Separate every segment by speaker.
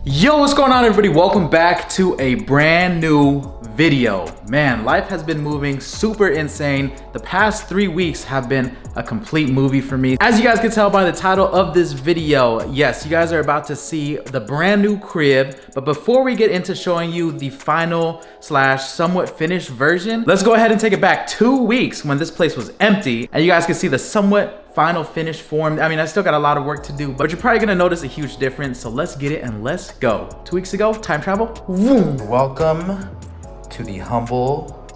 Speaker 1: Yo, what's going on, everybody? Welcome back to a brand new video. Man, life has been moving super insane. The past 3 weeks have been a complete movie for me. As you guys can tell by the title of this video, yes, you guys are about to see the brand new crib. But before we get into showing you the final slash somewhat finished version, let's go ahead and take it back 2 weeks when this place was empty. And you guys can see the somewhat final finished form. I mean, I still got a lot of work to do, but you're probably gonna notice a huge difference. So let's get it and let's go. 2 weeks ago, time travel. Vroom. Welcome to the humble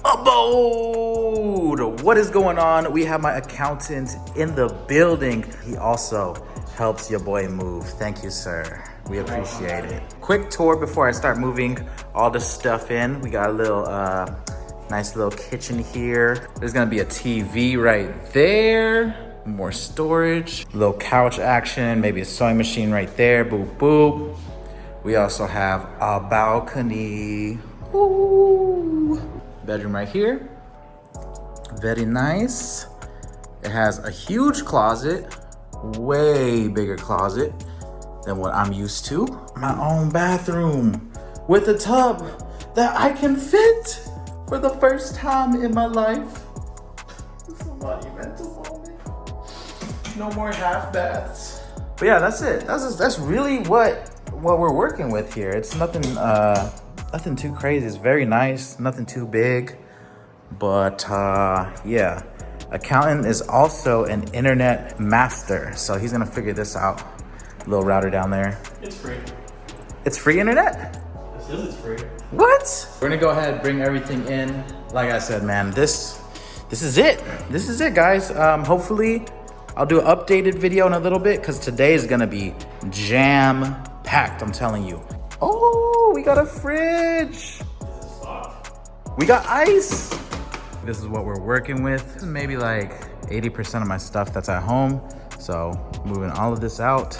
Speaker 1: abode. What is going on? We have my accountant in the building. He also helps your boy move. Thank you, sir. We appreciate it. Quick tour before I start moving all the stuff in. We got a little nice little kitchen here. There's gonna be a TV right there. More storage. Little couch action, maybe a sewing machine right there. Boop, boop. We also have a balcony. Ooh. Bedroom right here. Very nice. It has a huge closet. Way bigger closet than what I'm used to. My own bathroom with a tub that I can fit. For the first time in my life. It's a monumental moment. No more half baths. But yeah, that's it. That's really what we're working with here. It's nothing nothing too crazy. It's very nice, nothing too big. But yeah. Accountant is also an internet master. So he's gonna figure this out. Little router down there.
Speaker 2: It's free.
Speaker 1: It's free internet?
Speaker 2: It says it's free.
Speaker 1: What? We're gonna go ahead and bring everything in. Like I said, man, this is it. This is it, guys. Hopefully, I'll do an updated video in a little bit because today is gonna be jam-packed, I'm telling you. Oh, we got a fridge. We got ice. This is what we're working with. This is maybe like 80% of my stuff that's at home. So moving all of this out.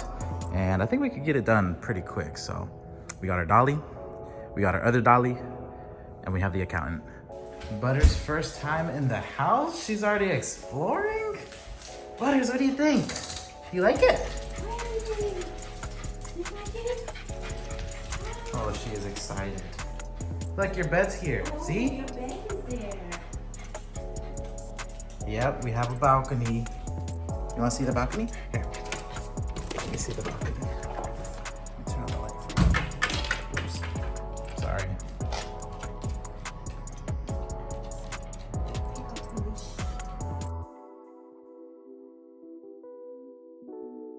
Speaker 1: And I think we could get it done pretty quick. So we got our dolly. We got our other dolly, and we have the accountant. Butters' first time in the house? She's already exploring? Butters, what do you think? You like it? Oh, she is excited. Look, your bed's here. See?
Speaker 3: Your bed is there.
Speaker 1: Yep, we have a balcony. You want to see the balcony? Here. Let me see the balcony. Let me turn on the light for you. Oops. Sorry.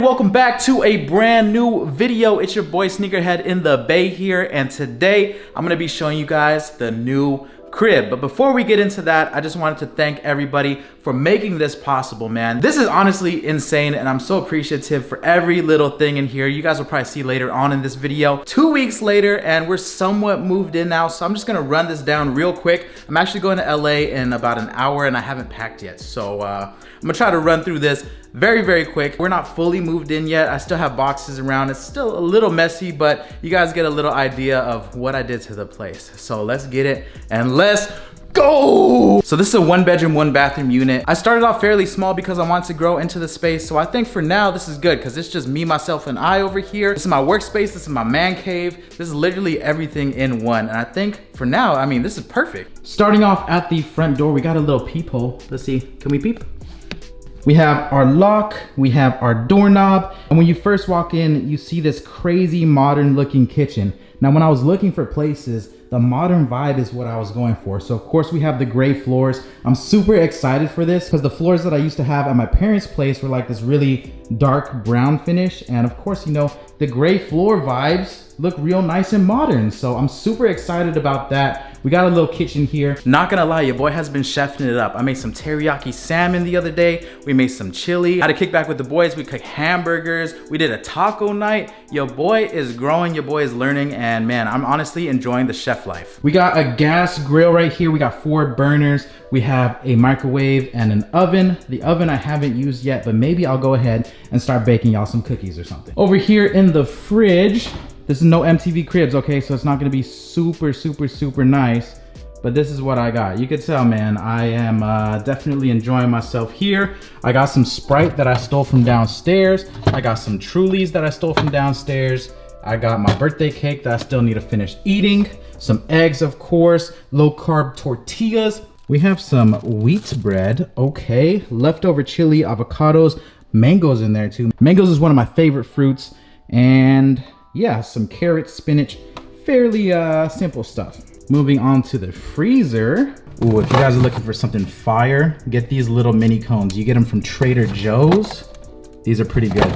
Speaker 1: Welcome back to a brand new video. It's your boy Sneakerhead in the Bay here, and today I'm gonna be showing you guys the new crib. But before we get into that, I just wanted to thank everybody for making this possible, man. This is honestly insane, and I'm so appreciative for every little thing in here. You guys will probably see later on in this video. 2 weeks later, and we're somewhat moved in now, so I'm just gonna run this down real quick. I'm actually going to LA in about an hour, and I haven't packed yet, so I'm gonna try to run through this very, very quick. We're not fully moved in yet. I still have boxes around. It's still a little messy, but you guys get a little idea of what I did to the place. So let's get it and let's go. So this is a 1-bedroom, 1-bathroom unit. I started off fairly small because I wanted to grow into the space. So I think for now, this is good because it's just me, myself, and I over here. This is my workspace. This is my man cave. This is literally everything in one. And I think for now, I mean, this is perfect. Starting off at the front door, we got a little peephole. Let's see, can we peep? We have our lock, we have our doorknob, and when you first walk in, you see this crazy modern looking kitchen. Now, when I was looking for places, the modern vibe is what I was going for. So of course we have the gray floors. I'm super excited for this because the floors that I used to have at my parents' place were like this really dark brown finish. And of course, you know, the gray floor vibes look real nice and modern. So I'm super excited about that. We got a little kitchen here. Not gonna lie, your boy has been chefing it up. I made some teriyaki salmon the other day. We made some chili. Had to kick back with the boys. We cooked hamburgers. We did a taco night. Your boy is growing, your boy is learning, and man, I'm honestly enjoying the chef life. We got a gas grill right here. We got 4 burners. We have a microwave and an oven. The oven I haven't used yet, but maybe I'll go ahead and start baking y'all some cookies or something. Over here in the fridge, this is no MTV Cribs, okay? So it's not gonna be super, super, super nice, but this is what I got. You could tell, man, I am definitely enjoying myself here. I got some Sprite that I stole from downstairs. I got some Trulies that I stole from downstairs. I got my birthday cake that I still need to finish eating. Some eggs, of course, low carb tortillas. We have some wheat bread, okay. Leftover chili, avocados, mangoes in there too. Mangoes is one of my favorite fruits. And yeah, some carrots, spinach, fairly simple stuff. Moving on to the freezer. Ooh, if you guys are looking for something fire, get these little mini cones. You get them from Trader Joe's. These are pretty good.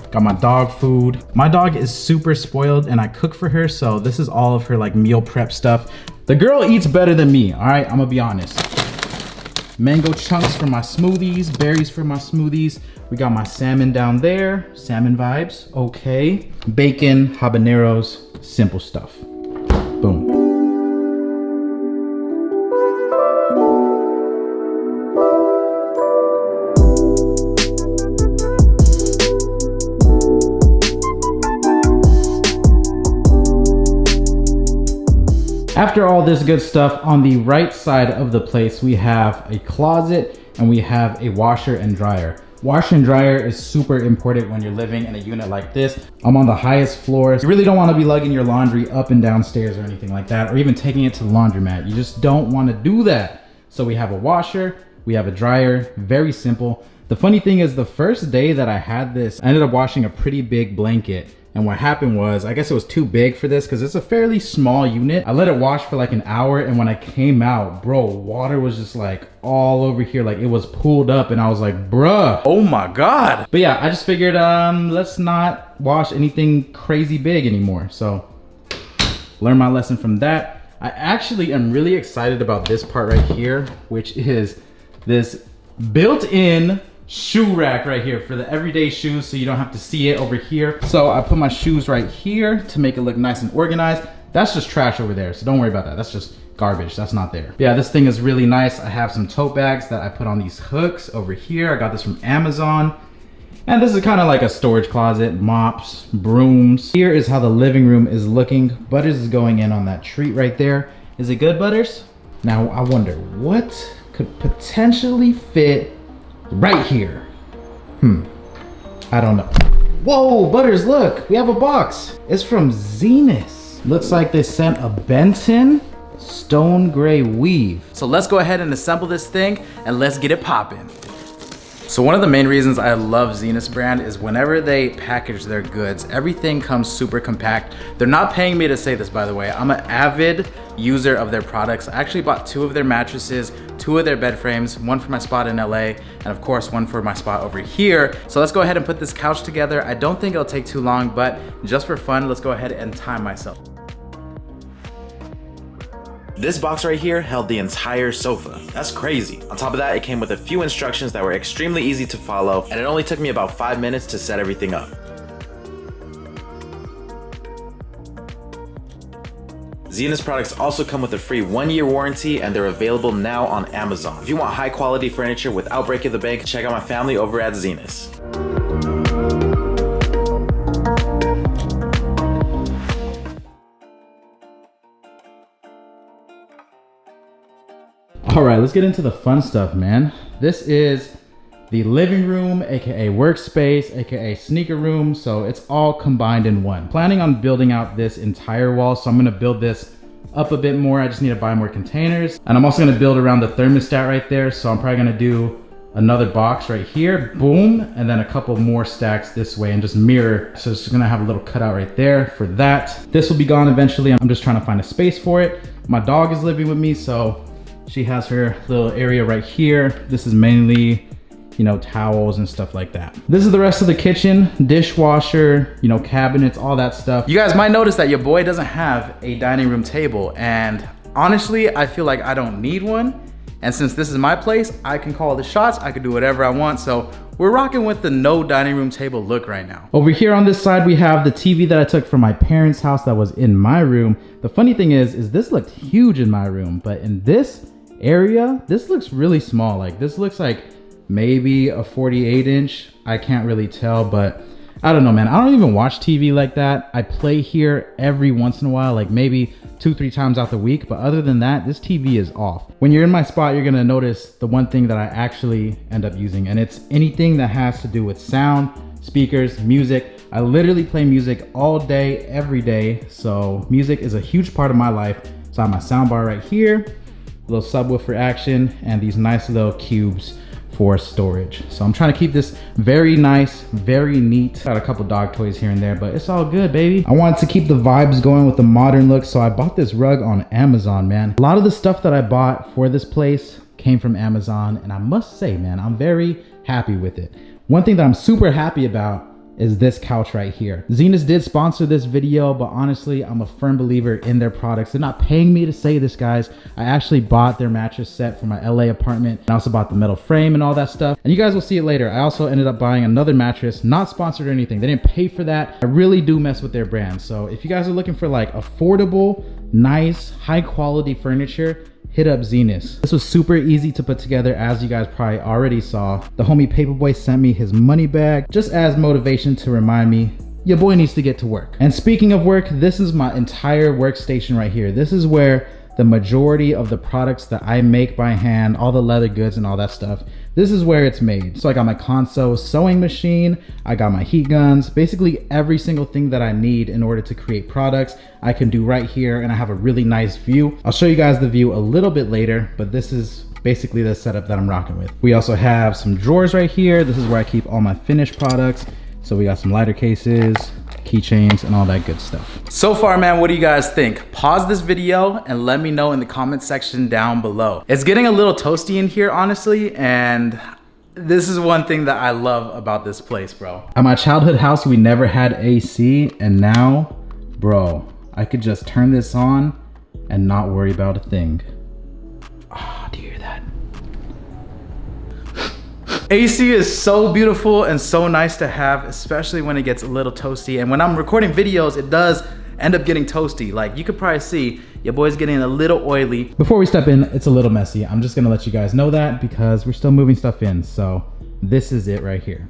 Speaker 1: Got my dog food. My dog is super spoiled and I cook for her, so this is all of her like meal prep stuff. The girl eats better than me, all right? I'm gonna be honest. Mango chunks for my smoothies, berries for my smoothies. We got my salmon down there, salmon vibes, okay. Bacon, habaneros, simple stuff. Boom. After all this good stuff, on the right side of the place, we have a closet and we have a washer and dryer. Washer and dryer is super important when you're living in a unit like this. I'm on the highest floor. You really don't want to be lugging your laundry up and down stairs or anything like that, or even taking it to the laundromat. You just don't want to do that. So we have a washer, we have a dryer, very simple. The funny thing is the first day that I had this, I ended up washing a pretty big blanket. And what happened was, I guess it was too big for this because it's a fairly small unit. I let it wash for like an hour, and when I came out, bro, water was just like all over here. Like it was pooled up and I was like, bruh. Oh my God. But yeah, I just figured, let's not wash anything crazy big anymore. So learn my lesson from that. I actually am really excited about this part right here, which is this built-in shoe rack right here for the everyday shoes, so you don't have to see it over here. So I put my shoes right here to make it look nice and organized. That's just trash over there, so don't worry about that. That's just garbage, that's not there. Yeah, this thing is really nice. I have some tote bags that I put on these hooks over here. I got this from Amazon. And this is kind of like a storage closet, mops, brooms. Here is how the living room is looking. Butters is going in on that treat right there. Is it good, Butters? Now I wonder what could potentially fit right here. I don't know. Whoa, Butters, look, we have a box. It's from Zenith. Looks like they sent a Benton stone gray weave. So let's go ahead and assemble this thing and let's get it popping. So one of the main reasons I love Zenith's brand is whenever they package their goods, everything comes super compact. They're not paying me to say this, by the way. I'm an avid user of their products. I actually bought 2 of their mattresses, 2 of their bed frames, 1 for my spot in LA, and of course 1 for my spot over here. So let's go ahead and put this couch together. I don't think it'll take too long, but just for fun, let's go ahead and time myself.
Speaker 2: This box right here held the entire sofa. That's crazy. On top of that, it came with a few instructions that were extremely easy to follow, and it only took me about 5 minutes to set everything up. Zenith's products also come with a free 1-year warranty, and they're available now on Amazon. If you want high quality furniture without breaking the bank, check out my family over at Zenith.
Speaker 1: All right, let's get into the fun stuff, man. This is the living room, AKA workspace, AKA sneaker room. So it's all combined in one. Planning on building out this entire wall. So I'm gonna build this up a bit more. I just need to buy more containers. And I'm also gonna build around the thermostat right there. So I'm probably gonna do another box right here, boom, and then a couple more stacks this way and just mirror. So it's gonna have a little cutout right there for that. This will be gone eventually. I'm just trying to find a space for it. My dog is living with me, so she has her little area right here. This is mainly, you know, towels and stuff like that. This is the rest of the kitchen, dishwasher, you know, cabinets, all that stuff. You guys might notice that your boy doesn't have a dining room table, and honestly, I feel like I don't need one. And since this is my place, I can call the shots, I can do whatever I want. So we're rocking with the no dining room table look right now. Over here on this side, we have the TV that I took from my parents' house that was in my room. The funny thing is this looked huge in my room, but in this area, this looks really small. Like this looks like maybe a 48-inch. I can't really tell, but I don't know, man. I don't even watch TV like that. I play here every once in a while, like maybe 2-3 times out the week. But other than that, this TV is off. When you're in my spot, you're gonna notice the one thing that I actually end up using, and it's anything that has to do with sound, speakers, music. I literally play music all day, every day. So music is a huge part of my life. So I have my soundbar right here, little subwoofer action, and these nice little cubes for storage. So I'm trying to keep this very nice, very neat. Got a couple dog toys here and there, but it's all good, baby. I wanted to keep the vibes going with the modern look, so I bought this rug on Amazon, man. A lot of the stuff that I bought for this place came from Amazon, and I must say, man, I'm very happy with it. One thing that I'm super happy about is this couch right here. Zenus did sponsor this video, but honestly, I'm a firm believer in their products. They're not paying me to say this, guys. I actually bought their mattress set for my LA apartment. I also bought the metal frame and all that stuff. And you guys will see it later. I also ended up buying another mattress, not sponsored or anything. They didn't pay for that. I really do mess with their brand. So if you guys are looking for like affordable, nice, high quality furniture, hit up Zenus. This was super easy to put together, as you guys probably already saw. The homie Paperboy sent me his money bag just as motivation to remind me your boy needs to get to work. And speaking of work, this is my entire workstation right here. This is where the majority of the products that I make by hand, all the leather goods and all that stuff, this is where it's made. So I got my console sewing machine, I got my heat guns, basically every single thing that I need in order to create products, I can do right here, and I have a really nice view. I'll show you guys the view a little bit later, but this is basically the setup that I'm rocking with. We also have some drawers right here. This is where I keep all my finished products. So we got some lighter cases, keychains, and all that good stuff. So far, man, what do you guys think? Pause this video and let me know in the comment section down below. It's getting a little toasty in here, honestly, and this is one thing that I love about this place, bro. At my childhood house, we never had AC, and now, bro, I could just turn this on and not worry about a thing. Oh, do you hear that? AC is so beautiful and so nice to have, especially when it gets a little toasty. And when I'm recording videos, it does end up getting toasty. Like you could probably see your boy's getting a little oily. Before we step in, it's a little messy. I'm just gonna let you guys know that because we're still moving stuff in. So this is it right here.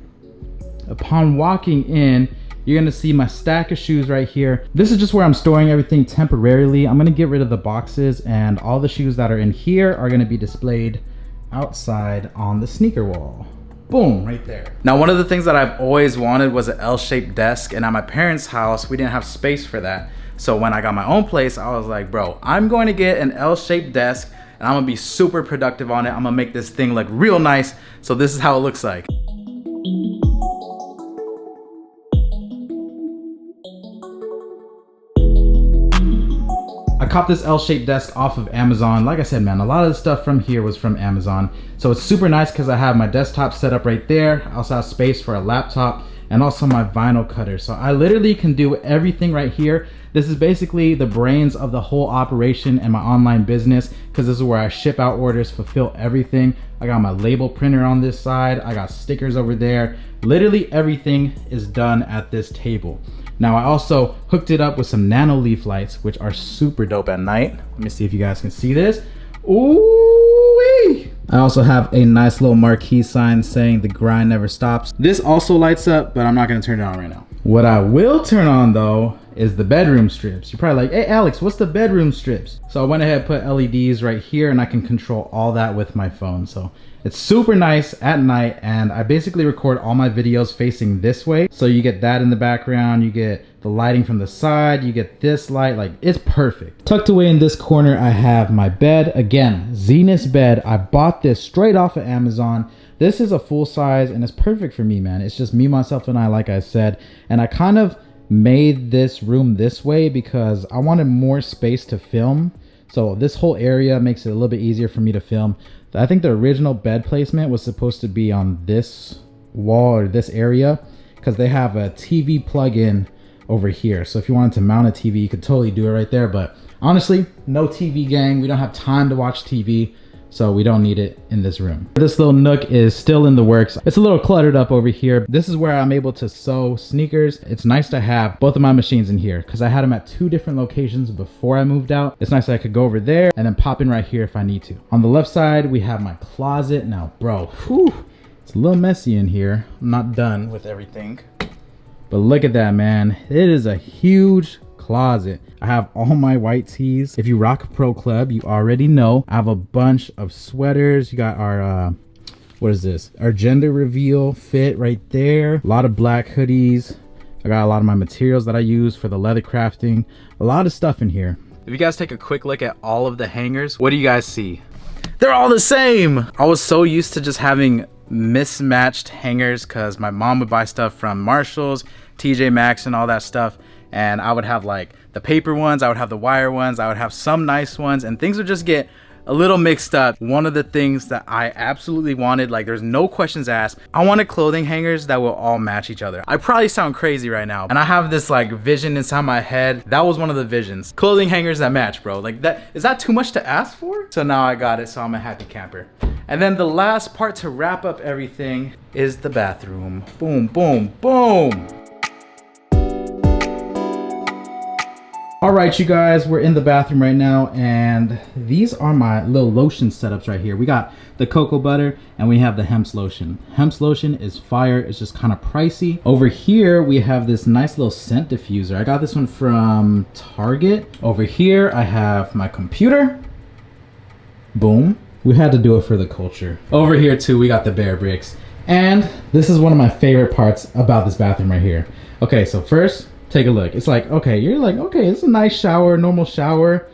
Speaker 1: Upon walking in, you're gonna see my stack of shoes right here. This is just where I'm storing everything temporarily. I'm gonna get rid of the boxes, and all the shoes that are in here are gonna be displayed outside on the sneaker wall. Boom, right there. Now, one of the things that I've always wanted was an L-shaped desk, and at my parents' house, we didn't have space for that. So when I got my own place, I was like, bro, I'm going to get an L-shaped desk, and I'm gonna be super productive on it. I'm gonna make this thing look real nice. So this is how it looks like. I copped this L-shaped desk off of Amazon. Like I said, man, a lot of the stuff from here was from Amazon. So it's super nice because I have my desktop set up right there. I also have space for a laptop and also my vinyl cutter. So I literally can do everything right here. This is basically the brains of the whole operation and my online business, because this is where I ship out orders, fulfill everything. I got my label printer on this side. I got stickers over there. Literally everything is done at this table. Now I also hooked it up with some nano leaf lights, which are super dope at night. Let me see if you guys can see this. Ooh-wee! I also have a nice little marquee sign saying the grind never stops. This also lights up, but I'm not gonna turn it on right now. What I will turn on though is the bedroom strips. You're probably like, hey Alex, what's the bedroom strips? So I went ahead and put LEDs right here, and I can control all that with my phone. So it's super nice at night, and I basically record all my videos facing this way. So you get that in the background, you get the lighting from the side, you get this light, like it's perfect. Tucked away in this corner, I have my bed. Again, Zenus bed. I bought this straight off of Amazon. This is a full size and it's perfect for me, man. It's just me, myself, and I, like I said. And I kind of made this room this way because I wanted more space to film. So this whole area makes it a little bit easier for me to film. I think the original bed placement was supposed to be on this wall or this area because they have a TV plug-in over here. So if you wanted to mount a TV, you could totally do it right there. But honestly, no TV, gang. We don't have time to watch TV, so we don't need it in this room. This little nook is still in the works. It's a little cluttered up over here. This is where I'm able to sew sneakers. It's nice to have both of my machines in here because I had them at 2 different locations before I moved out. It's nice that I could go over there and then pop in right here if I need to. On the left side, we have my closet. Now, bro, whew, it's a little messy in here. I'm not done with everything, but look at that, man. It is a huge closet. I have all my white tees. If you rock Pro Club, you already know. I have a bunch of sweaters. You got our what is this, our gender reveal fit right there. A lot of black hoodies. I got a lot of my materials that I use for the leather crafting. A lot of stuff in here. If you guys take a quick look at all of the hangers, what do you guys see? They're all the same. I was so used to just having mismatched hangers because my mom would buy stuff from Marshall's, TJ Maxx and all that stuff. And I would have like the paper ones, I would have the wire ones, I would have some nice ones, and things would just get a little mixed up. One of the things that I absolutely wanted, like there's no questions asked, I wanted clothing hangers that will all match each other. I probably sound crazy right now, and I have this like vision inside my head. That was one of the visions. Clothing hangers that match, bro. Like that, is that too much to ask for? So now I got it, so I'm a happy camper. And then the last part to wrap up everything is the bathroom. Boom, boom, boom. All right, you guys, we're in the bathroom right now, and these are my little lotion setups right here. We got the cocoa butter and we have the hemp lotion. Hemp lotion is fire. It's just kind of pricey. Over here, we have this nice little scent diffuser. I got this one from Target. Over here, I have my computer. Boom. We had to do it for the culture. Over here too, we got the bear bricks. And this is one of my favorite parts about this bathroom right here. Okay, so first, take a look. It's like, okay, you're like, okay, it's a nice shower, normal shower.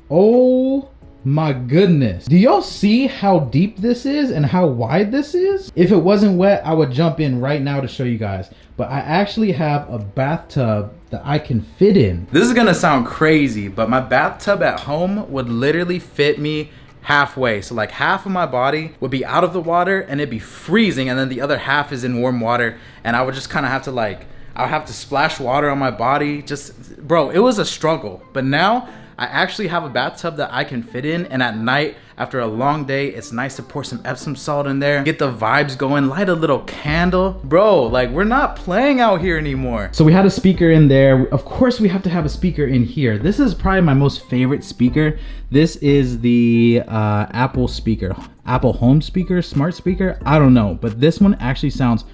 Speaker 1: Oh my goodness. Do y'all see how deep this is and how wide this is? If it wasn't wet, I would jump in right now to show you guys. But I actually have a bathtub that I can fit in. This is gonna sound crazy, but my bathtub at home would literally fit me halfway. So like half of my body would be out of the water and it'd be freezing, and then the other half is in warm water, and I would just kind of have to like, I would have to splash water on my body. Just, bro, it was a struggle. But now I actually have a bathtub that I can fit in, and at night after a long day, it's nice to pour some Epsom salt in there, get the vibes going, light a little candle. Bro, like we're not playing out here anymore. So we had a speaker in there. Of course we have to have a speaker in here. This is probably my most favorite speaker. This is the Apple speaker, Apple home speaker, smart speaker. I don't know, but this one actually sounds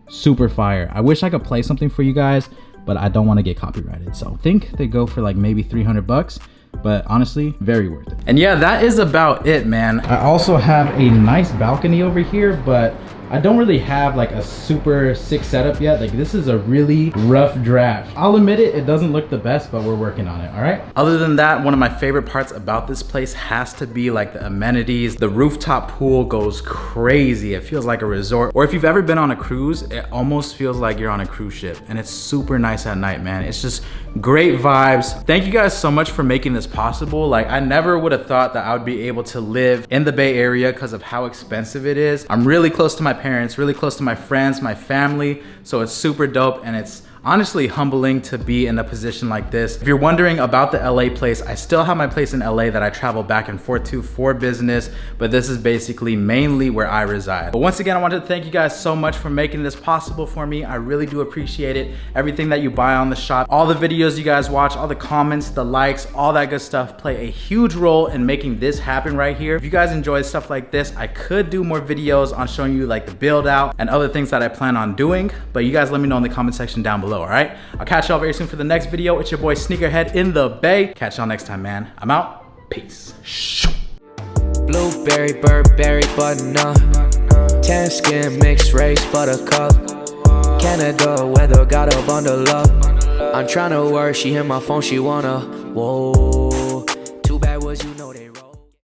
Speaker 1: super fire. I wish I could play something for you guys, but I don't want to get copyrighted. So I think they go for like maybe 300 bucks, but honestly, very worth it. And yeah, that is about it, man. I also have a nice balcony over here, but I don't really have like a super sick setup yet. Like this is a really rough draft. I'll admit it, it doesn't look the best, but we're working on it, all right? Other than that, one of my favorite parts about this place has to be like the amenities. The rooftop pool goes crazy. It feels like a resort. Or if you've ever been on a cruise, it almost feels like you're on a cruise ship, and it's super nice at night, man. It's just great vibes. Thank you guys so much for making this possible. Like I never would have thought that I would be able to live in the Bay Area because of how expensive it is. I'm really close to my parents, really close to my friends, my family, so it's super dope, and it's honestly humbling to be in a position like this. If you're wondering about the LA place, I still have my place in LA that I travel back and forth to for business, but this is basically mainly where I reside. But once again, I wanted to thank you guys so much for making this possible for me. I really do appreciate it. Everything that you buy on the shop, all the videos you guys watch, all the comments, the likes, all that good stuff play a huge role in making this happen right here. If you guys enjoy stuff like this, I could do more videos on showing you like the build out and other things that I plan on doing, but you guys let me know in the comment section down below. All right, I'll catch y'all very soon for the next video. It's your boy Sneakerhead in the Bay. Catch y'all next time, man. I'm out. Peace.
Speaker 3: Blueberry, Burberry, button-up, tan skin, mixed race, buttercup, Canada weather, got a bundle up. I'm tryna work, she hit my phone, she wanna, whoa.